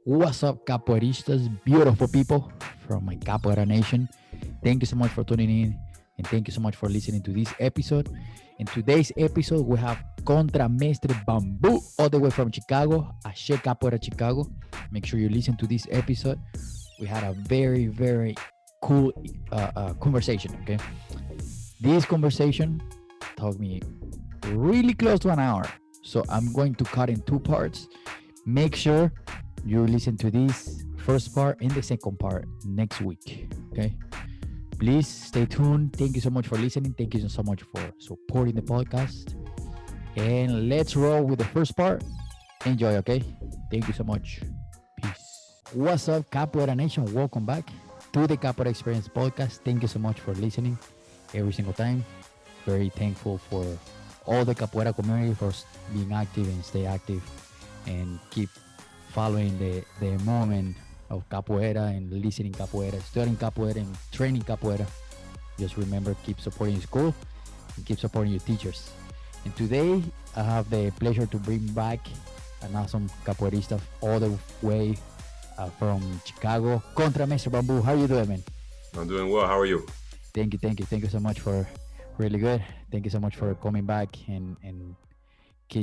What's up, capoeiristas, beautiful people from my Capoeira Nation? Thank you so much for tuning in and thank you so much for listening to this episode. In today's episode, we have Contramestre Bambu all the way from Chicago, Ashe Capoeira Chicago. Make sure you listen to this episode. We had a very cool conversation, okay? This conversation took me really close to an hour. So I'm going to cut in two parts. Make sure you listen to this first part and the second part next week. Okay. Please stay tuned. Thank you so much for listening. Thank you so much for supporting the podcast. And let's roll with the first part. Enjoy, okay? Thank you so much. Peace. What's up, Capoeira Nation? Welcome back to the Capoeira Experience podcast. Thank you so much for listening every single time. Very thankful for all the Capoeira community for being active and stay active and keep following the movement of Capoeira and listening Capoeira, studying Capoeira and training Capoeira. Just remember, keep supporting your school and keep supporting your teachers. And today, I have the pleasure to bring back an awesome capoeirista all the way from Chicago, Contra Mr. Bambu. How are you doing, man? I'm doing well. How are you? Thank you so much for really good. Thank you so much for coming back and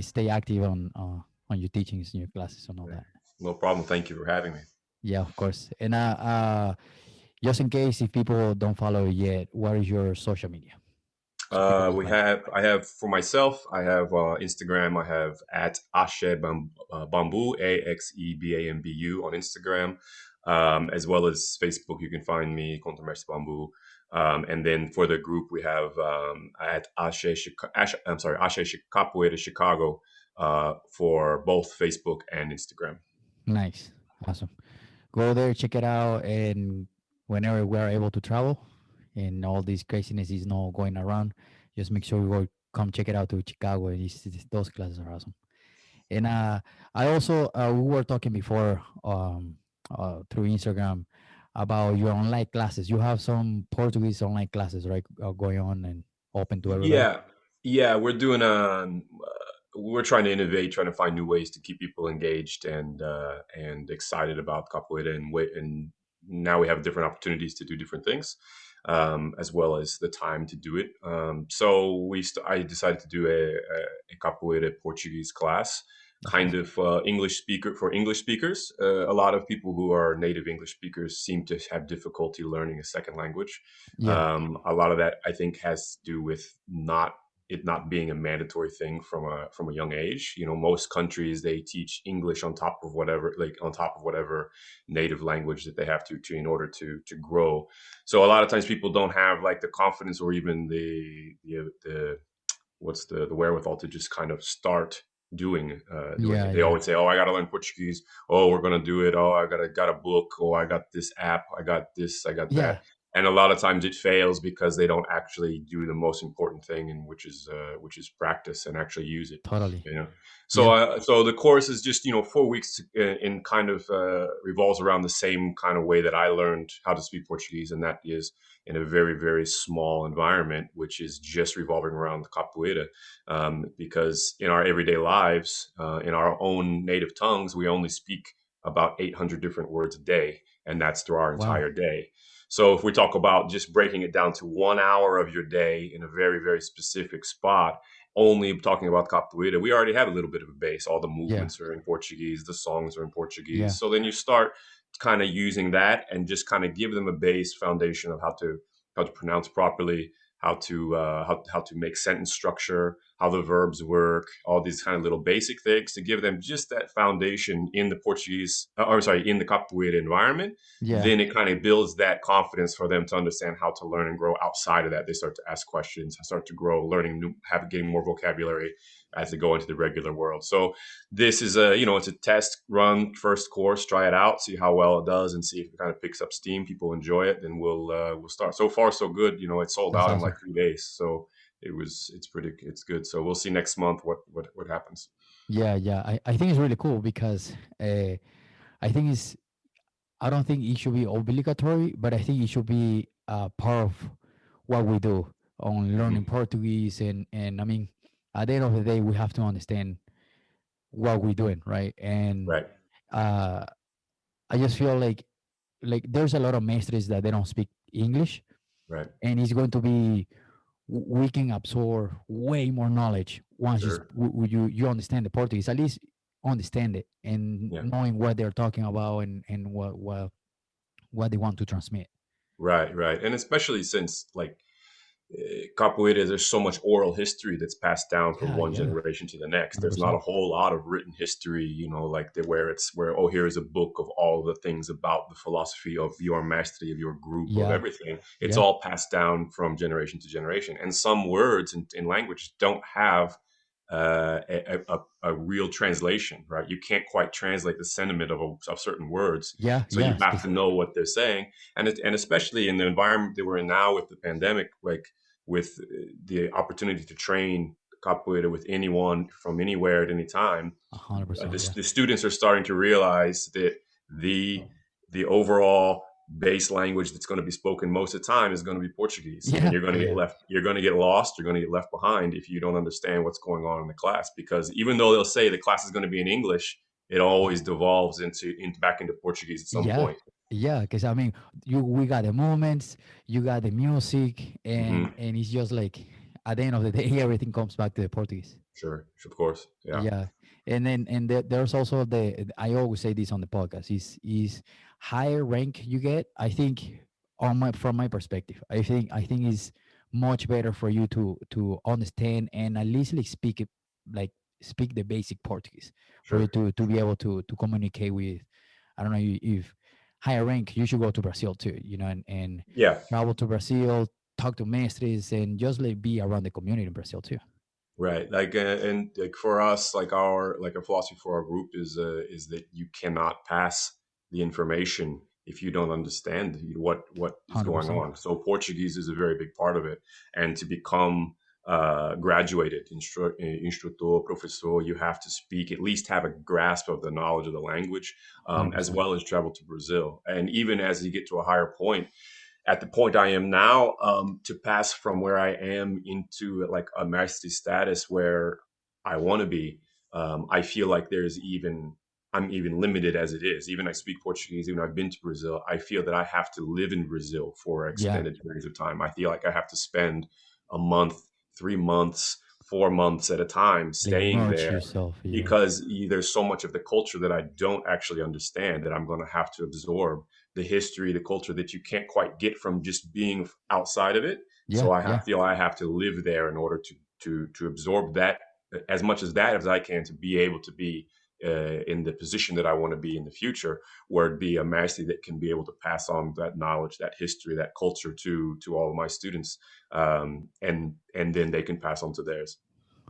stay active on your teachings and your classes and all that. No problem. Thank you for having me. Yeah, of course. And just in case if people don't follow you yet, what is your social media? So people can find you. I have for myself, I have Instagram. I have at Bambu, AXEBAMBU on Instagram, as well as Facebook. You can find me, Controverse Bambu. And then for the group, we have at Ashe Capoeira Chicago for both Facebook and Instagram. Nice, awesome. Go there, check it out, and whenever we are able to travel, and all this craziness is not going around, just make sure we go come check it out to Chicago. And those classes are awesome. And I also we were talking before through Instagram about your online classes. You have some Portuguese online classes, right, going on and open to everybody. Yeah, yeah, we're trying to innovate, trying to find new ways to keep people engaged and excited about capoeira and now we have different opportunities to do different things, as well as the time to do it. I decided to do a capoeira Portuguese class, That's kind awesome. of English speakers. A lot of people who are native English speakers seem to have difficulty learning a second language. Yeah, A lot of that I think has to do with not being a mandatory thing from a young age. You know, most countries they teach English on top of whatever native language that they have to in order to grow. So a lot of times people don't have like the confidence or even the what's the wherewithal to just kind of start doing yeah, it. They yeah, always say, "Oh, I got to learn Portuguese. Oh, we're gonna do it. Oh, got a book. Oh, I got this app. I got this. I got that." yeah. And a lot of times it fails because they don't actually do the most important thing, and which is practice and actually use it. Totally. You know. Yeah. So the course is just 4 weeks in kind of revolves around the same kind of way that I learned how to speak Portuguese, and that is in a very small environment, which is just revolving around the capoeira, because in our everyday lives, in our own native tongues, we only speak about 800 different words a day, and that's through our Wow. entire day. So if we talk about just breaking it down to 1 hour of your day in a very specific spot, only talking about capoeira, we already have a little bit of a base. All the Yeah. movements are in Portuguese, the songs are in Yeah. Portuguese. So then you start kind of using that and just kind of give them a base foundation of how to pronounce properly, how to make sentence structure, how the verbs work, all these kind of little basic things to give them just that foundation in the in the capoeira environment. Yeah. Then it kind of builds that confidence for them to understand how to learn and grow outside of that. They start to ask questions, start to grow, getting more vocabulary as they go into the regular world. So this is it's a test run first course, try it out, see how well it does, and see if it kind of picks up steam. People enjoy it, then we'll start. So far, so good. It sold That's out in awesome. like 3 days, so it's good. So we'll see next month what happens. Yeah, yeah. I think it's really cool because I think it's I don't think it should be obligatory, but I think it should be part of what we do on learning Mhm. Portuguese. And I mean, at the end of the day, we have to understand what we're doing, right? And Right. uh, I just feel like there's a lot of mestres that they don't speak English, Right. and it's going to be we can absorb way more knowledge once Sure. you understand the Portuguese, at least understand it and Yeah. knowing what they're talking about and what they want to transmit. Right. Right. And especially since like capoeira, there's so much oral history that's passed down from Yeah, one yeah, generation to the next. There's not a 100%. whole lot of written history, like where it's where, oh, here is a book of all the things about the philosophy of your mastery, of your group, of Yeah, everything. It's yeah, all passed down from generation to generation. And some words in language don't have a real translation, right? You can't quite translate the sentiment of certain words. yeah, So you yeah. have to know what they're saying. And especially in the environment that we're in now with the pandemic, like with the opportunity to train capoeira with anyone from anywhere at any time, 100%. Yeah, the students are starting to realize that the the overall base language that's going to be spoken most of the time is going to be Portuguese, and yeah, you're going to get yeah, left. You're going to get lost. You're going to get left behind if you don't understand what's going on in the class. Because even though they'll say the class is going to be in English, it always devolves into back into Portuguese at some yeah, point. yeah. Because I mean, you we got the moments, you got the music, Hmm. and it's just like at the end of the day, everything comes back to the Portuguese. Sure, of course, yeah, Yeah, and then there's also the I always say this on the podcast is higher rank you get. I think on my from my perspective, I think is much better for you to understand and at least like speak it like speak the basic Portuguese for you sure, to be able to communicate with. I don't know if higher rank you should go to Brazil too, and yeah. travel to Brazil, talk to mestres, and just like be around the community in Brazil too. Right. Like, and like for us, like our philosophy for our group is that you cannot pass the information if you don't understand what is going 100%. on. So Portuguese is a very big part of it. And to become graduated instructor, professor, you have to speak, at least have a grasp of the knowledge of the language, as 100%. well as travel to Brazil. And even as you get to a higher point, at the point I am now, to pass from where I am into like a mastery status where I want to be, I feel like I'm even limited as it is. Even I speak Portuguese, even I've been to Brazil, I feel that I have to live in Brazil for Yeah, extended periods of time. I feel like I have to spend a month, 3 months, 4 months at a time like staying immerse there yourself. Yeah, because there's so much of the culture that I don't actually understand that I'm going to have to absorb the history, the culture that you can't quite get from just being outside of it. yeah, So yeah, feel I have to live there in order to absorb that as much as that as I can to be able to be in the position that I want to be in the future, where it'd be a mastery that can be able to pass on that knowledge, that history, that culture to all of my students, and then they can pass on to theirs.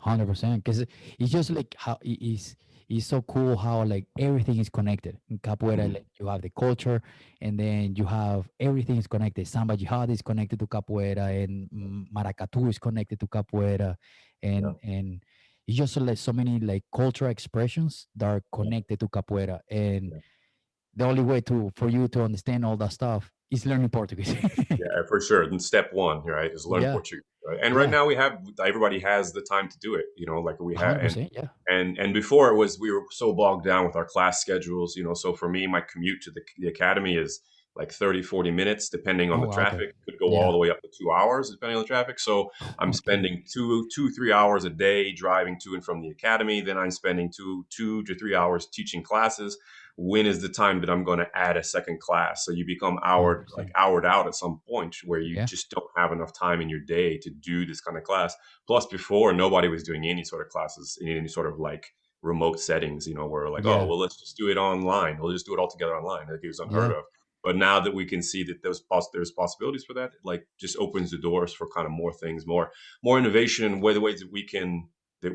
100%. Because it's just like how it is. It's so cool how like everything is connected in capoeira. Mhm. Like, you have the culture, and then you have everything is connected. Samba jihad is connected to capoeira, and maracatu is connected to capoeira, Yeah, and it's just like so many like cultural expressions that are yeah, connected to capoeira. And yeah. the only way to for you to understand all that stuff is learning Portuguese. Yeah, for sure. And step one, right, is learn Yeah, Portuguese. Right? And right yeah, now we have everybody has the time to do it. Like we have, 100%. Yeah. and before it was we were so bogged down with our class schedules. So for me, my commute to the academy is like 30-40 minutes, depending on Oh, the wow, okay. traffic. Could go all Yeah. the way up to 2 hours, depending on the traffic. So I'm Okay. spending 3 hours a day driving to and from the academy. Then I'm spending 2 to 3 hours teaching classes. When is the time that I'm going to add a second class? So you become like 100%. houred out at some point where you Yeah. just don't have enough time in your day to do this kind of class. Plus, before nobody was doing any sort of classes in any sort of like remote settings, where like, oh, Yeah. well, let's just do it online. We'll just do it all together online. Like it was unheard Yeah. of. But now that we can see that there's possibilities for that, it like just opens the doors for kind of more things, more innovation, and the ways that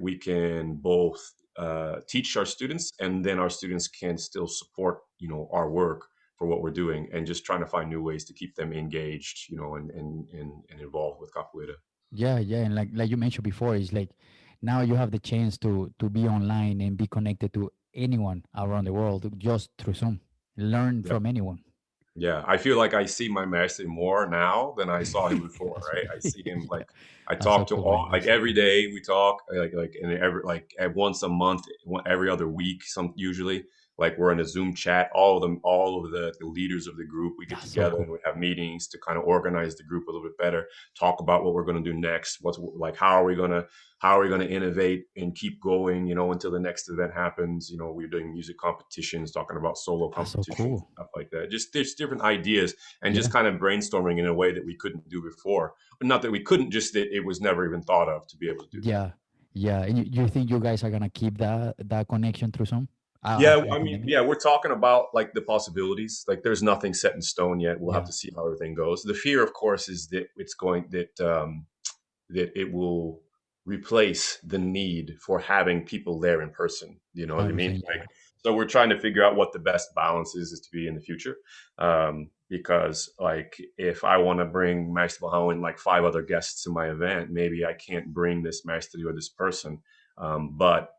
we can both teach our students, and then our students can still support our work for what we're doing, and just trying to find new ways to keep them engaged, and involved with capoeira. Yeah. Yeah. And like you mentioned before, it's like now you have the chance to be online and be connected to anyone around the world just through Zoom. Learn Yeah, from anyone. yeah. I feel like I see my master more now than I saw him before. That's Right? I right. see him Yeah. like I That's so talk to cool, man. all like That's so every cool. day we talk, and every like at once a month, every other week, some usually. like we're in a Zoom chat, all of them, all of the leaders of the group, we get That's so together cool. and we have meetings to kind of organize the group a little bit better, talk about what we're going to do next, what's like, how are we going to innovate and keep going, until the next event happens. We're doing music competitions, talking about solo That's so competitions and cool. stuff like that. Just there's different ideas and just Yeah. kind of brainstorming in a way that we couldn't do before. But not that we couldn't, just that it was never even thought of to be able to do that. Yeah. Yeah. And you think you guys are gonna keep that connection through some Yeah, after the I mean, pandemic? yeah, we're talking about like the possibilities. Like, there's nothing set in stone yet. We'll have Yeah. to see how everything goes. The fear, of course, is that that it will replace the need for having people there in person. You know what I mean? 100%. Like, Yeah. so we're trying to figure out what the best balance is to be in the future. Because like if I want to bring Maestro Bahao and like five other guests to my event, maybe I can't bring this maestro or this person. But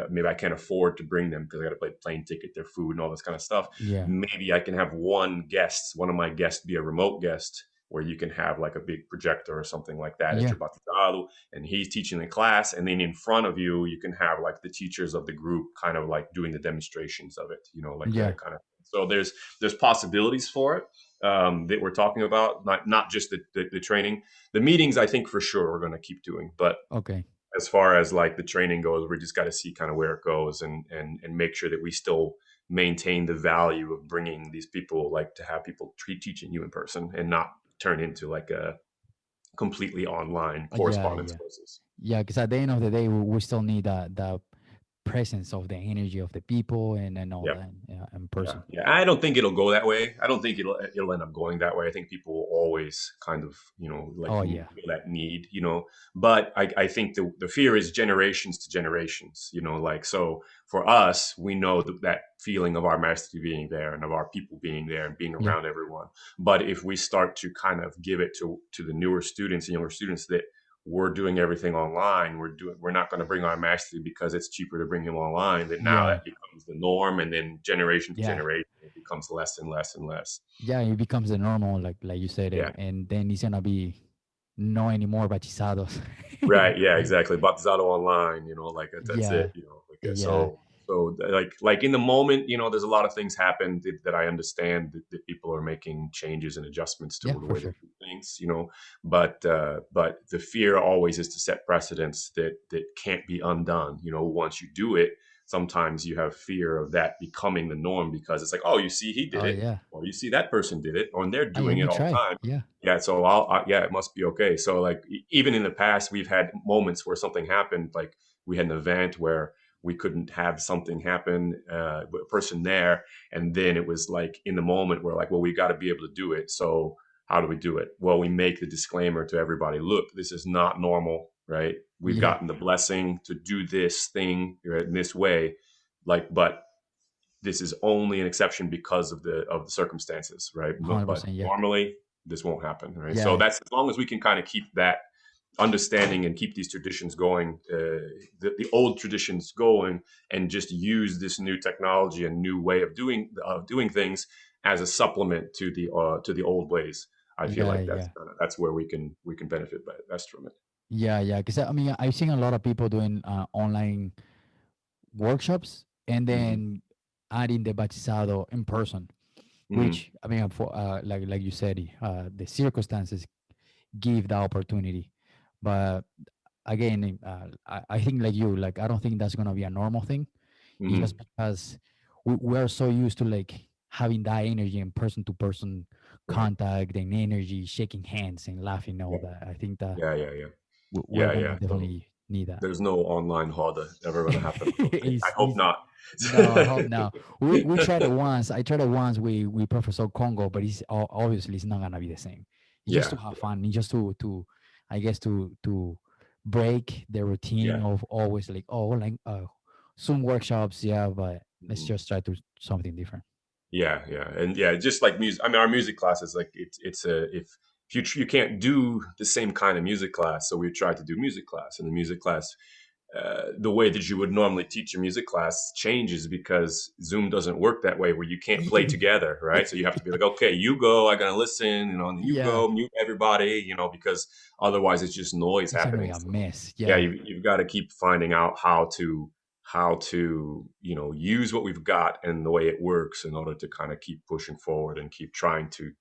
maybe I can't afford to bring them because I got to pay plane ticket, their food, and all this kind of stuff. Yeah. Maybe I can have one of my guests be a remote guest where you can have like a big projector or something like that at Yeah. your batizado, and he's teaching the class, and then in front of you, you can have like the teachers of the group kind of like doing the demonstrations of it, like Yeah. that kind of. So there's possibilities for it that we're talking about, not just the training, the meetings. I think for sure we're going to keep doing, but Okay. as far as like the training goes, we just got to see kind of where it goes and make sure that we still maintain the value of bringing these people, like to have people teaching you in person and not turn into like a completely online Yeah. correspondence Yeah. courses. Yeah. Because at the end of the day, we still need the presence of the energy of the people and all Yeah. that in Yeah, person. yeah. I don't think it'll go that way. I don't think it'll end up going that way. I think people will always kind of like Oh yeah. feel that need. But I think the fear is generations to generations. Like, so for us, we know that feeling of our master being there and of our people being there and being Yeah. around everyone. But if we start to kind of give it to the newer students and younger students that we're doing everything online. We're not going to bring our master because it's cheaper to bring him online. Then now Yeah. that becomes the norm, and then generation to Yeah. generation, it becomes less and less and less. Yeah. It becomes the normal, like you said, Yeah. and then it's gonna be no anymore bachizados. Right. Yeah. Exactly. Batizado online. Like that's it. Yeah. Like Yeah. so like in the moment, there's a lot of things happen that I understand that people are making changes and adjustments to Yeah. the For way they sure. do things. But the fear always is to set precedents that can't be undone. Once you do it, sometimes you have fear of that becoming the norm because it's like, oh, you see, he did Oh it, yeah. or you see that person did it, or they're Let doing me it all the try. time. Yeah. Yeah, so yeah, it must be okay. So like even in the past, we've had moments where something happened. Like we had an event where we couldn't have something happen, with a person there, and then it was like in the moment we're like, well, we got to be able to do it. So how do we do it? Well, we make the disclaimer to everybody: look, this is not normal, right? We've Yeah. gotten the blessing to do this thing, right, in this way, like, but this is only an exception because of the circumstances, right? No, but 100%. Yeah. normally this won't happen, right? So Yeah. that's as long as we can kind of keep that understanding and keep these traditions going, the old traditions going, and just use this new technology and new way of doing things as a supplement to the old ways. I feel Yeah. like that's Yeah. that's where we can benefit best from it. Yeah. Yeah. Because I mean, I've seen a lot of people doing online workshops and Hmm. then adding the bachizado in person, Hmm. which I mean, for like you said, the circumstances give the opportunity, but again, I think like you, like I don't think that's gonna be a normal thing. It's just Hmm. because we are so used to like having that energy and person to person Right. contact and energy, shaking hands and laughing, and all Yeah. that. I think that Yeah. Yeah. Yeah. we're Yeah. gonna Yeah. So definitely need that. there's no online HODA ever going to happen. I don't think. I hope It's not. no, I hope now. We tried it once. I tried it once with Professor Congo, but obviously it's not gonna be the same. It's just to Yeah. have fun. It's just to I guess to break the routine Yeah. of always like like Zoom workshops. Yeah, but let's Mhm. just try to something different. Yeah, yeah, and yeah, just like music. I mean, our music classes, like it's a if you can't do the same kind of music class, so we tried to do music class, and the music class, the way that you would normally teach a music class changes because Zoom doesn't work that way, where you can't play together, right? So you have to be like, okay, you go, I gotta listen, and then you Yeah, go, mute everybody, because otherwise it's just noise it's gonna be happening. a So mess. yeah, Yeah, you've got to keep finding out how to how to, use what we've got and the way it works in order to kind of keep pushing forward and keep trying to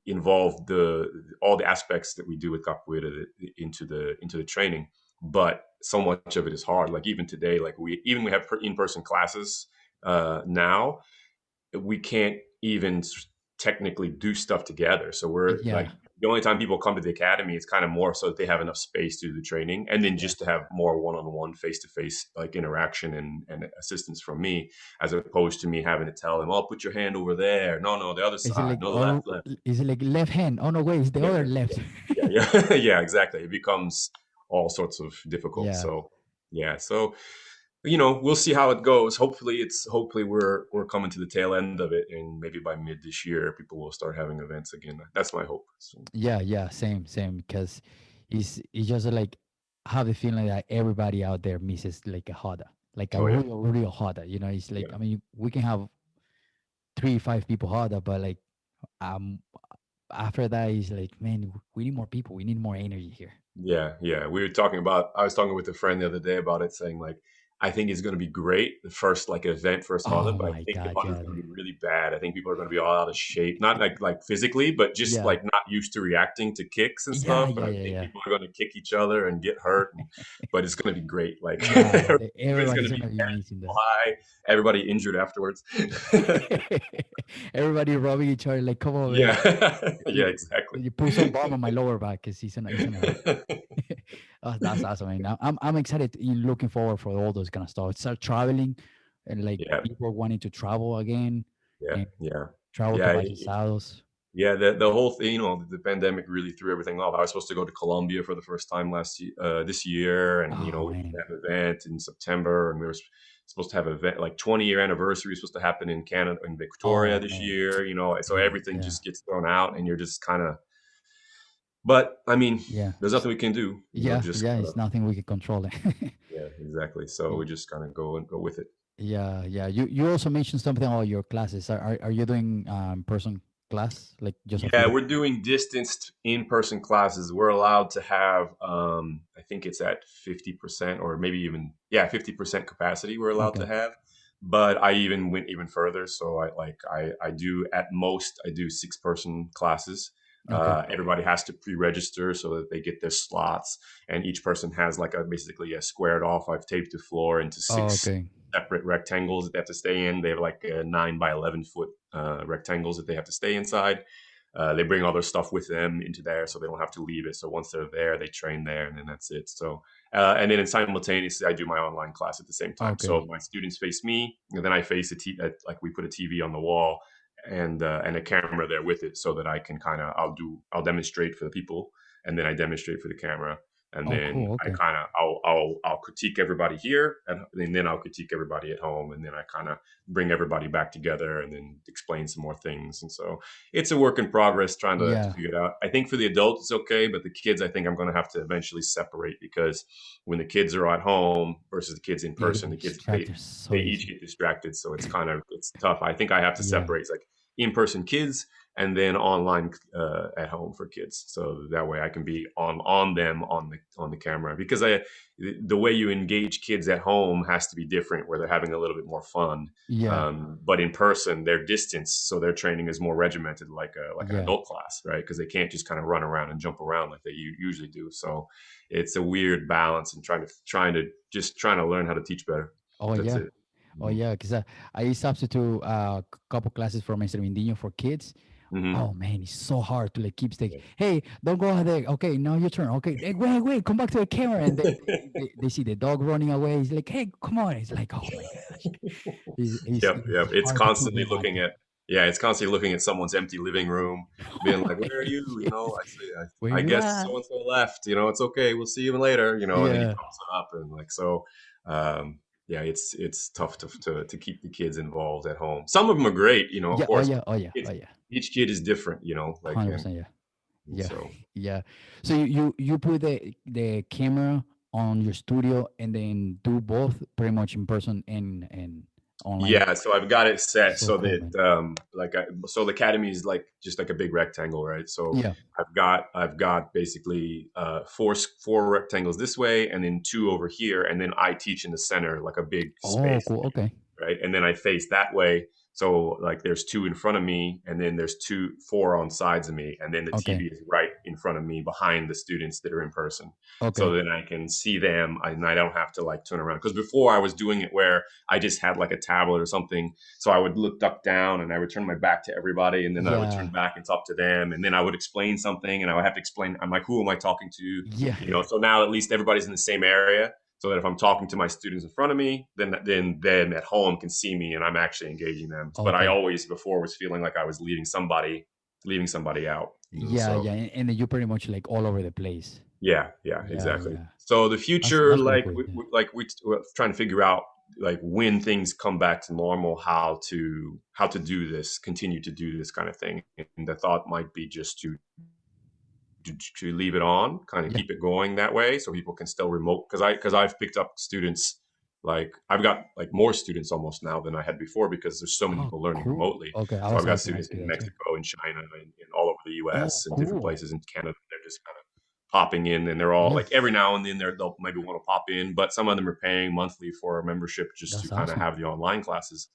involve the all the aspects that we do with capoeira into the training. But so much of it is hard. Like even today, like we have in-person classes now, we can't even technically do stuff together. So we're like Yeah, the only time people come to the academy, it's kind of more so that they have enough space to do the training, and then yeah. just to have more one-on-one, face-to-face like interaction and assistance from me, as opposed to me having to tell them, "Oh, put your hand over there. No, no, the other Is it side. like, No, the oh, left, left." is it like left hand? Oh no, wait, it's the Yeah, other yeah, left. yeah, yeah, yeah, exactly. It becomes all sorts of difficult. Yeah, So yeah, so we'll see how it goes. Hopefully we're coming to the tail end of it, and maybe by mid this year, people will start having events again. That's my hope. So, yeah, yeah. Same, same. Because it's just like have the feeling that everybody out there misses like a Hada, like a oh yeah, real Hada. It's like, yeah. I mean, we can have 3, 5 people Hada, but like um after that is like, man, we need more people. We need more energy here. Yeah, yeah. I was talking with a friend the other day about it, saying like, I think it's going to be great the first like event, first Oh Honda, but I my think the god, Honda is yeah, going to be really bad. I think people are going to be all out of shape, not like physically, but just yeah, like not used to reacting to kicks and yeah, stuff. And yeah, I yeah, think yeah. people are going to kick each other and get hurt, but it's going to be great. Like Yeah, everybody's going everybody's to be gonna be missing that. high, everybody injured afterwards. Everybody rubbing each other like, come on, man. Yeah, yeah, You, exactly. you put some balm on my lower back because he's gonna hurt. That's awesome. Man. I'm excited and looking forward for all those kind of stuff. Start traveling and like Yeah, people wanting to travel again yeah, and yeah, travel to yeah. Baisados. Yeah, the whole thing, the pandemic really threw everything off. I was supposed to go to Colombia for the first time this year, and Oh we man. had an event in September, and we were supposed to have an event like 20-year anniversary was supposed to happen in Canada in Victoria Oh this man. year. So Damn it. everything Yeah. just gets thrown out, and you're just kind of. But I mean, Yeah. there's nothing we can do. Yeah. Just Yeah. kind It's of nothing we can control it. yeah, exactly. So we just kind of go with it. Yeah, yeah. You also mentioned something about your classes. Are you doing person class like just a Yeah, few? we're doing distanced in-person classes. We're allowed to have, I think it's at 50% or maybe even, yeah, 50% capacity we're allowed to Okay. have. But I even went even further. So I do at most, I do six-person classes. Okay. Everybody has to pre-register so that they get their slots, and each person has like basically a squared off. I've taped the floor into Oh, six okay. separate rectangles that they have to stay in. They have like 9 by 11 foot rectangles that they have to stay inside. They bring all their stuff with them into there, so they don't have to leave it. So once they're there, they train there, and then that's it. So, and then simultaneously, I do my online class at the same time. Okay. So my students face me, and then I face like we put a TV on the wall and a camera there with it, so that I can kind of I'll demonstrate for the people, and then I demonstrate for the camera, and Oh, then cool. I Okay. kind of I'll critique everybody here, and then I'll critique everybody at home, and then I kind of bring everybody back together, and then explain some more things. And so it's a work in progress trying to Yeah. figure it out. I think for the adults it's okay, but the kids I think I'm going to have to eventually separate, because when the kids are at home versus the kids in Yeah, they person, get the kids distracted so they each easy. get distracted, so it's tough. I think I have to Yeah. separate. It's like in person kids and then online at home for kids, so that way I can be on them on the camera, because the way you engage kids at home has to be different, where they're having a little bit more fun. Yeah. But in person, they're distanced, so their training is more regimented, like an Yeah. adult class, right? Because they can't just kind of run around and jump around like they usually do. So it's a weird balance, and trying to learn how to teach better. Oh That's yeah. it. Oh Hmm. yeah. Because I substitute a couple classes for Mr. Mindinho for kids. Hmm. Oh man, it's so hard to like keep stick. Hey, don't go there. Okay, now your turn. Okay, hey, wait, come back to the camera. And then they see the dog running away. He's like, hey, come on. It's like, oh my gosh, Yep, it's yep. It's hard to keep constantly them looking active. at yeah, it's constantly looking at someone's empty living room, being like, "Where are you?" I say, Where I you guess at? so and so left. It's okay. We'll see you later. And then he Yeah, comes up and like so. Yeah, it's tough to keep the kids involved at home. Some of them are great. Of yeah. Oh course. yeah. Oh yeah. Oh It's yeah. each kid is different. Like 100%. Yeah. and Yeah. so Yeah. So you put the camera on your studio and then do both pretty much in person and online? Yeah, so I've got it set So so cool, that man. so the academy is like just like a big rectangle, right? So Yeah. I've got basically four rectangles this way and then two over here, and then I teach in the center like a big Oh, space, cool. Okay. right? And then I face that way. So like there's two in front of me, and then there's four on sides of me, and then the Okay. TV is right in front of me behind the students that are in person. So Okay. then I can see them, and I don't have to like turn around. Because before I was doing it where I just had like a tablet or something, so I would duck down, and I would turn my back to everybody, and then I would turn Yeah. back and talk to them, and then I would explain something, and I would have to explain. I'm like, who am I talking to? Yeah. So now at least everybody's in the same area, so that if I'm talking to my students in front of me, then at home can see me and I'm actually engaging them. But I Okay. always before was feeling like I was leaving somebody out. Yeah. So Yeah. And then you're pretty much like all over the place. yeah, Yeah. exactly. Yeah. So the That's future, that's pretty like cool. Yeah. we're trying to figure out like when things come back to normal, how to do this, continue to do this kind of thing. And the thought might be just to leave it on, kind of Yeah. keep it going that way, so people can still remote. Because I've picked up students, like I've got like more students almost now than I had before because there's so many Oh, people learning cool. remotely. Okay. I So was I've got about to students ask you in that too. Mexico and China and all over the Oh, U.S. and different cool. places in Canada. They're just kind of popping in, and they're all Yeah. like every now and then they'll maybe want to pop in, but some of them are paying monthly for a membership just to That's kind of awesome. have the online classes.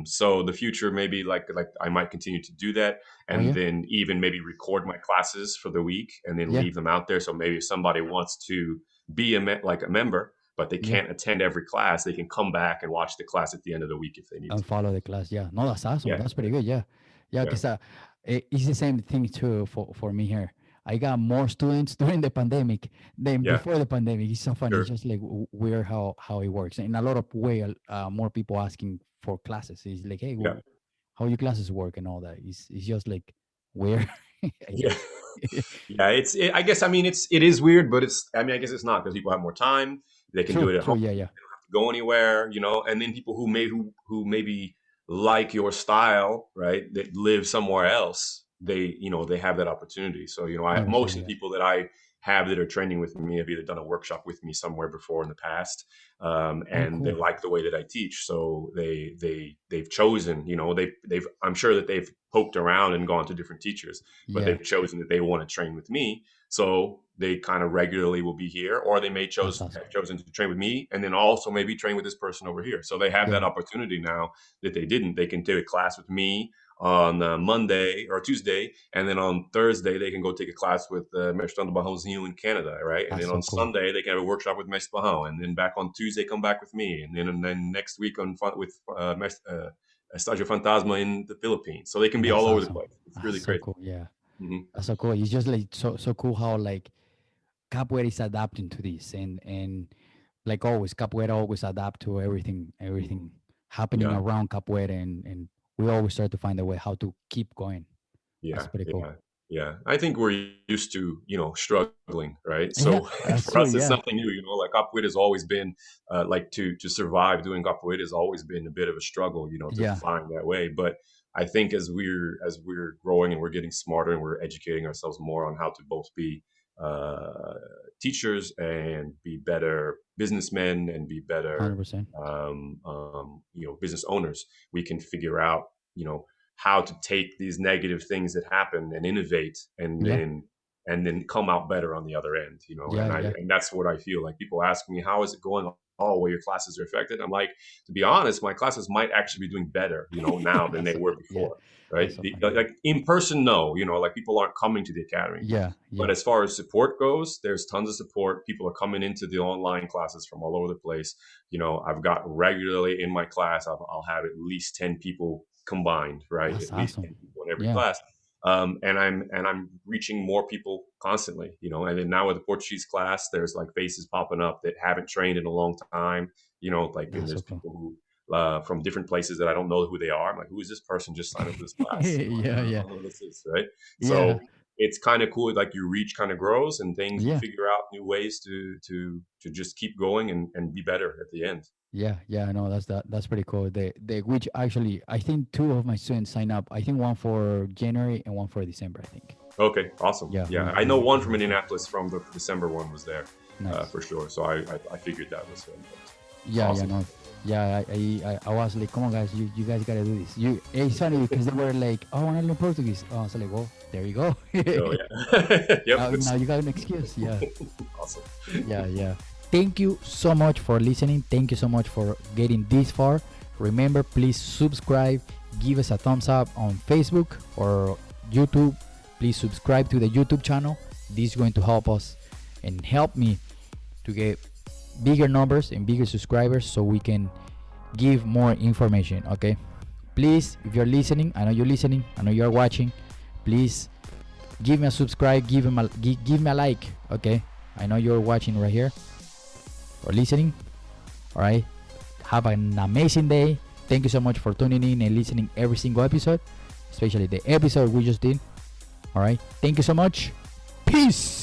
So the future, maybe like I might continue to do that, Oh and yeah. then even maybe record my classes for the week and then Yeah. leave them out there. So maybe if somebody wants to be like a member, but they Yeah. can't attend every class, they can come back and watch the class at the end of the week if they need And to. follow the class. Yeah. No, that's awesome. Yeah, That's pretty good. Yeah. Yeah. yeah, Because it's the same thing too for me here. I got more students during the pandemic than yeah, before the pandemic. It's so funny. It's sure, just like weird how it works. In a lot of way, more people asking for classes. It's like, hey, yeah. how your classes work and all that. It's just like weird, I Yeah. guess. Yeah, I guess, I mean, it is weird, but I mean, I guess it's not because people have more time. They can do True. it at True. home. Yeah. They Yeah. don't have to go anywhere. And then people who maybe like your style, right, that live somewhere else, they have that opportunity. So, 100%. most of the Yeah. people that I have that are training with me have either done a workshop with me somewhere before in the past, Oh, and they cool. like the way that I teach. So they've chosen, they've I'm sure that they've poked around and gone to different teachers, but Yeah. they've chosen that they want to train with me. So they kind of regularly will be here, or they may That's have awesome. chosen to train with me and then also maybe train with this person over here. So they have that Yeah. opportunity now that they didn't. They can take a class with me on Monday or Tuesday, and then on Thursday they can go take a class with Mestre Barronzinho in Canada, right? And That's then so on cool. Sunday they can have a workshop with Mestre Barron, and then back on Tuesday come back with me, and then next week with Estágio Fantasma in the Philippines. So they can be That's all over the awesome. place. It's That's really so crazy. cool. Yeah. Hmm. That's so cool. It's just like so cool how like capoeira is adapting to this and like always capoeira always adapt to everything happening Yeah. around capoeira and we always try to find a way how to keep going. That's Yeah, pretty cool. yeah, yeah. I think we're used to, struggling, right? Yeah, So that's for true. us, it's Yeah. something new. Like capoeira has always been, like to survive doing capoeira has always been a bit of a struggle, to Yeah. find that way. But I think as we're growing and we're getting smarter and we're educating ourselves more on how to both be uh, teachers and be better businessmen and be better, 100%. business owners, we can figure out, you know how to take these negative things that happen and innovate Yeah. and then come out better on the other end, Yeah. Yeah. and that's what I feel like. People ask me, how is it going? Oh, well, your classes are affected. I'm like, to be honest, my classes might actually be doing better, now than That's they so were yeah. before, right? That's so funny. Yeah. Like in person, no, like people aren't coming to the academy. Yeah. But Yeah. as far as support goes, there's tons of support. People are coming into the online classes from all over the place. I've got regularly in my class, I'll have at least 10 people combined, right? That's At least awesome. 10 people in every Yeah. class. And I'm reaching more people constantly, and then now with the Portuguese class, there's like faces popping up that haven't trained in a long time, and That's so there's cool. people who from different places that I don't know who they are. I'm like, who is this person just signed up for this class? Yeah. I Yeah. don't know who this is, right? Yeah. So it's kind of cool. Like your reach kind of grows, and things you Yeah. figure out new ways to just keep going and be better at the end. Yeah, yeah, I know that's pretty cool. The which actually I think two of my students sign up. I think one for January and one for December. I think. Okay, awesome. Yeah, Yeah, I know one we from were talking. Indianapolis from the December one was there Nice. for sure. So I figured that was him. Yeah, yeah, Awesome. no. Yeah, I was like, come on, guys, you guys gotta do this. It's funny because they were like, oh, I want to learn Portuguese. Oh, I was like, well, there you go. Oh yeah. Yep. Now you got an excuse. Yeah, Awesome. yeah, yeah. Thank you so much for listening. Thank you so much for getting this far. Remember, please subscribe. Give us a thumbs up on Facebook or YouTube. Please subscribe to the YouTube channel. This is going to help us and help me to get bigger numbers and bigger subscribers so we can give more information. Okay, please, if you're listening, I know you're listening, I know you're watching, please give me a subscribe, give me a like. Okay, I know you're watching right here or listening. All right, have an amazing day. Thank you so much for tuning in and listening every single episode, especially the episode we just did. All right, thank you so much. Peace.